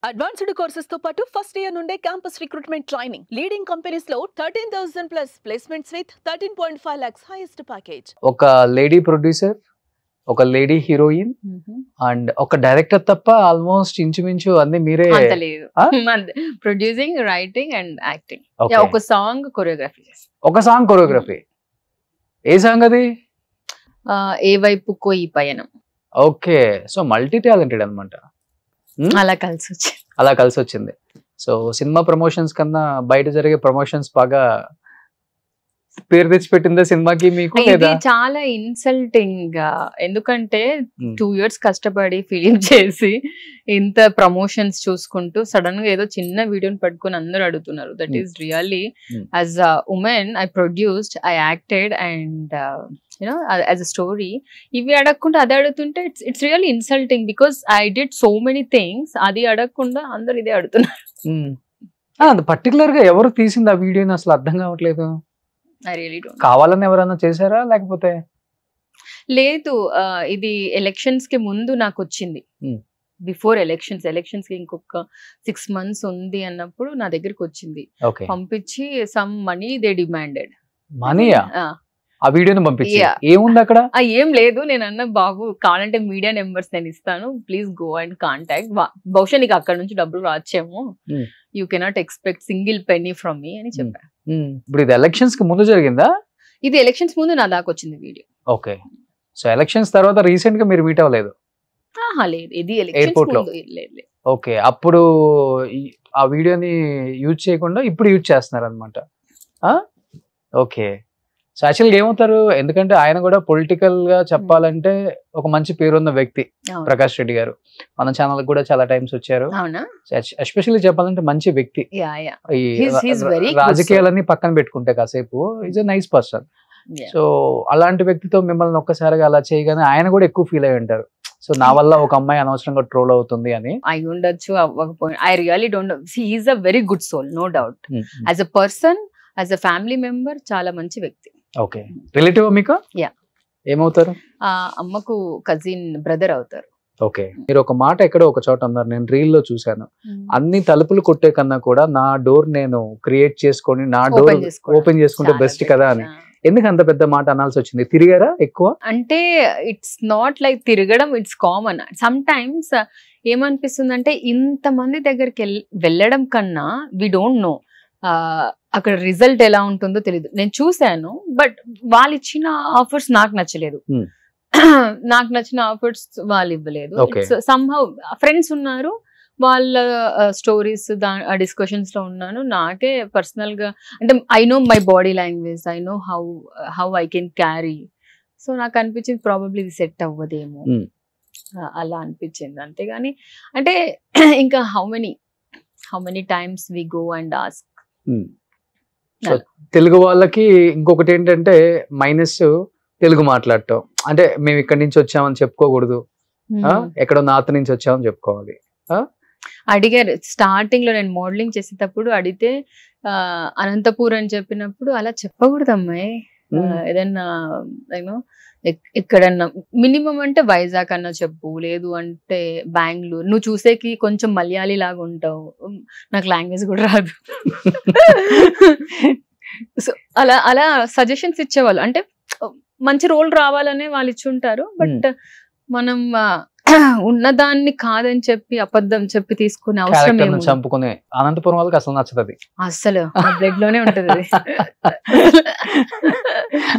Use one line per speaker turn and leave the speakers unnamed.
Advanced courses తో పాటు first year నుండే campus recruitment training leading companies లో 13,000 plus placements with 13.5 lakhs highest package.
ఒక లేడీ ప్రొడ్యూసర్, ఒక లేడీ హీరోయిన్ అండ్ ఒక డైరెక్టర్ తప్ప ఆల్మోస్ట్ ఇంచుమించు అన్ని మీరే.
Producing, writing and acting. ఒక సాంగ్ కొరియోగ్రఫీ.
ఒక సాంగ్ కొరియోగ్రఫీ. ఏ సాంగ్ అది?
ఏ వైపుకో ఈ పయనం.
ఓకే, సో మల్టీ టాలెంటెడ్ అనమాట.
అలా కలిసి వచ్చింది. సో సినిమా ప్రమోషన్స్ కన్నా బయట జరిగే ప్రమోషన్స్ బాగా పేరు తెచ్చి పెట్టిందా సినిమాకి మీకు? ఇది చాలా ఇన్సల్టింగ్, ఎందుకంటే 2 years కష్టపడి ఫిలిం చేసి ఇంత ప్రమోషన్స్ చూసుకుంటూ సడన్ గా ఏదో చిన్న వీడియోని పట్టుకుని అందరూ అడుగుతున్నారు. That is really as a women I produced, I acted and you know as a story. ఇవి అడగకుండా అది అడుగుతుంటే it's really insulting because I did so many things. అది అడగకుండా అందరు ఇదే అడుగుతున్నారు.
పర్టికులర్ గా ఎవరు తీసింది ఆ వీడియోని అసలు అర్థం కావట్లేదు. కావాలని ఎవరైనా చేశారా లేకపోతే?
లేదు, ఇది ఎలక్షన్స్ కి ముందు నాకు వచ్చింది. బిఫోర్ ఎలక్షన్స్ కి ఇంకొక 6 months ఉంది అన్నప్పుడు నా దగ్గరికి వచ్చింది. పంపించి సమ్ మనీ దే డిమాండెడ్.
మనీయా? ఆ వీడియోని పంపించి ఏముంది అక్కడ?
ఏం లేదు, నేను అన్న బాబు కావాలంటే మీడియా నెంబర్స్ నేను ఇస్తాను, ప్లీజ్ గో అండ్ కాంటాక్ట్. బహుశా నీకు అక్కడ నుంచి డబ్బులు రాచేమో, you cannot expect single penny from me అని చెప్పాను.
ఇప్పుడు ఇది ఎలక్షన్స్ కి ముందు జరిగిందా?
ఇది ఎలక్షన్స్ ముందు నా దాకా వచ్చింది వీడియో.
ఓకే, సో ఎలక్షన్స్ తర్వాత రీసెంట్ గా మీరు మీట్ అవ్వలేదు?
లేదు, ఇది ఎయిర్పోర్ట్ లో.
ఓకే, అప్పుడు ఆ వీడియోని యూజ్ చేయకుండా ఇప్పుడు యూజ్ చేస్తున్నారు అనమాట. ఓకే, సో యాక్చువల్గా ఏమవుతారు, ఎందుకంటే ఆయన కూడా పొలిటికల్ గా చెప్పాలంటే ఒక మంచి పేరున్న వ్యక్తి ప్రకాష్ రెడ్డి గారు. మన ఛానల్ కూడా చాలా టైమ్స్ వచ్చారు. ఎస్పెషల్లీ చెప్పాలంటే మంచి వ్యక్తి. రాజకీయాలన్నీ పక్కన పెట్టుకుంటే కాసేపు is a nice person. So అలాంటి వ్యక్తితో మిమ్మల్ని ఒక్కసారిగా అలా చేయగానే ఆయన కూడా ఎక్కువ ఫీల్ అయి ఉంటారు. సో నా వల్ల ఒక అమ్మాయి అనవసరంగా ట్రోల్ అవుతుంది అని.
అయి ఉండొచ్చు, అవ్వకపోయినా. I really don't know. He is a very good soul, no doubt. As a person, as a family member చాలా మంచి వ్యక్తి.
ఓకే, రిలేటివ్ మీకు?
యా.
ఏమవుతారు?
అమ్మకు కజిన్ బ్రదర్ అవుతారు.
ఓకే, మీరు ఒక మాట ఎక్కడో ఒక చోట అన్నారు, నేను రీల్ లో చూసాను. అన్ని తలుపులు కొట్టే కన్నా కూడా నా డోర్ నేను క్రియేట్ చేసుకొని నా డోర్ ఓపెన్ చేసుకుంటే బెస్ట్ కదా అని. ఎందుకు అంత పెద్ద మాట అనాల్సి వచ్చింది? తిరిగారా ఎక్కువ?
అంటే ఇట్స్ నాట్ లైక్ తిరగడం, ఇట్స్ కామన్. సమ్ టైమ్స్ ఏమనిపిస్తుంది అంటే ఇంతమంది దగ్గరికి వెళ్ళడం కన్నా వి డోంట్ నో అక్కడ రిజల్ట్ ఎలా ఉంటుందో తెలియదు. నేను చూశాను, బట్ వాళ్ళు ఇచ్చిన ఆఫర్స్ నాకు నచ్చలేదు. నాకు నచ్చిన ఆఫర్స్ వాళ్ళు ఇవ్వలేదు. సమ్హౌ ఫ్రెండ్స్ ఉన్నారు, వాళ్ళ స్టోరీస్ డిస్కషన్స్ లో ఉన్నాను. నాకే పర్సనల్ గా అంటే I know my body language, I know how I can carry. So నాకు అనిపించింది ప్రాబబ్లీ ఇది సెట్ అవ్వదేమో, అలా అనిపించింది. అంతేగాని అంటే ఇంకా how many times we go and ask.
Telugu వాళ్ళకి ఇంకొకటి ఏంటంటే మైనస్, తెలుగు మాట్లాడటం. అంటే మేము ఇక్కడి నుంచి వచ్చామని చెప్పుకోకూడదు, ఎక్కడో నార్త్ నుంచి వచ్చామని చెప్పుకోవాలి.
అడిగారు స్టార్టింగ్ లో, నేను మోడలింగ్ చేసేటప్పుడు అడిగితే అనంతపూర్ అని చెప్పినప్పుడు అలా చెప్పకూడదు అమ్మాయి, ఏదన్నా యూనో ఎక్కడన్నా మినిమం అంటే వైజాగ్ అన్నా చెప్పు, లేదు అంటే బెంగళూరు. నువ్వు చూసేకి కొంచెం మలయాళీ లాగా ఉంటావు, నాకు లాంగ్వేజ్ కూడా రాదు. సో అలా సజెషన్స్ ఇచ్చేవాళ్ళు. అంటే మంచి రోల్ రావాలనే వాళ్ళు ఇచ్చుంటారు, బట్ మనం ఉన్నదాన్ని కాదని చెప్పి అబద్ధం చెప్పి తీసుకునే అవసరం.
చంపుకునే అనంతపురం వాళ్ళకి అసలు నచ్చదు,
అసలు బ్లడ్ లోనే ఉంటది.